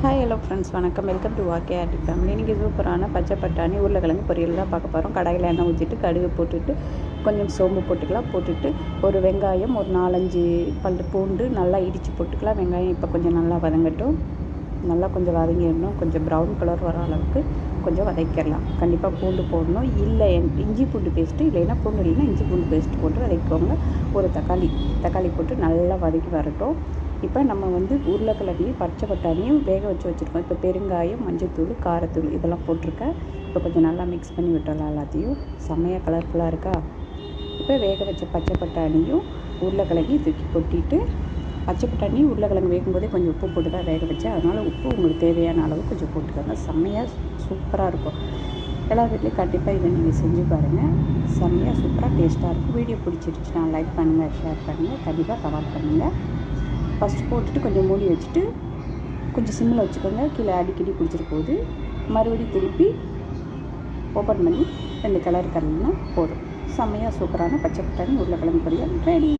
Hi hello friends, வணக்கம். Welcome to வாக்கே ஆர்டி ஃபேமிலி. இன்றைக்கி சூப்பரான பச்சை பட்டாணி உருளைக்கிழங்கு பொரியல் தான் பார்க்க போகிறோம். கடாயில் எண்ணெய் ஊற்றிட்டு கடுகு போட்டுட்டு கொஞ்சம் சோம்பு போட்டுக்கலாம். போட்டுட்டு ஒரு வெங்காயம், ஒரு 4-5 பல் பூண்டு நல்லா இடித்து போட்டுக்கலாம். வெங்காயம் இப்போ கொஞ்சம் நல்லா வதங்கட்டும். நல்லா கொஞ்சம் வதங்கிடணும். கொஞ்சம் ப்ரௌன் கலர் வர அளவுக்கு கொஞ்சம் வதக்கிடலாம். கண்டிப்பாக பூண்டு போடணும். இல்லை இஞ்சி பூண்டு பேஸ்ட்டு, இல்லைன்னா பூண்டு இல்லைன்னா இஞ்சி பூண்டு பேஸ்ட்டு போட்டு வதக்கிக்கோங்க. ஒரு தக்காளி போட்டு நல்லா வதக்கி வரட்டும். இப்போ நம்ம உருளைக்கிழங்கையும் பச்சை பட்டாணியும் வேக வச்சுருக்கோம். இப்போ பெருங்காயம், மஞ்சள்தூள், காரத்தூள் இதெல்லாம் போட்டிருக்கேன். இப்போ கொஞ்சம் நல்லா மிக்ஸ் பண்ணி விட்டுறலாம். எல்லாத்தையும் செம்மையாக கலர்ஃபுல்லாக இருக்கா. இப்போ வேக வச்ச பச்சை பட்டாணியும் உருளைக்கிழங்கையும் தூக்கி கொட்டிட்டு, பச்சை பட்டாணி உருளைக்கிழங்கு வேகும்போதே கொஞ்சம் உப்பு போட்டு தான் வேக வச்சேன். அதனால் உப்பு உங்களுக்கு தேவையான அளவு கொஞ்சம் போட்டுக்கோங்க. செம்மையாக சூப்பராக இருக்கும். எல்லா வீட்லேயும் கண்டிப்பாக இதை நீங்கள் செஞ்சு பாருங்கள். செம்மையாக சூப்பராக டேஸ்ட்டாக இருக்கும். வீடியோ பிடிச்சிருச்சுன்னா லைக் பண்ணுங்கள், ஷேர் பண்ணுங்கள், கண்டிப்பாக கமெண்ட் பண்ணுங்கள். ஃபஸ்ட்டு போட்டுட்டு கொஞ்சம் மூடி வச்சுட்டு கொஞ்சம் சிம்மில் வச்சுக்கோங்க. கீழே அடிக்கடி பிடிச்சிட்டு போகுது. மறுபடியும் திருப்பி ஓப்பன் பண்ணி 2 கலர் கலர்னா போதும். செம்மையாக சூப்பரான பச்சை பட்டாணி உருளைக்கிழங்கு பொரியல் ரெடி.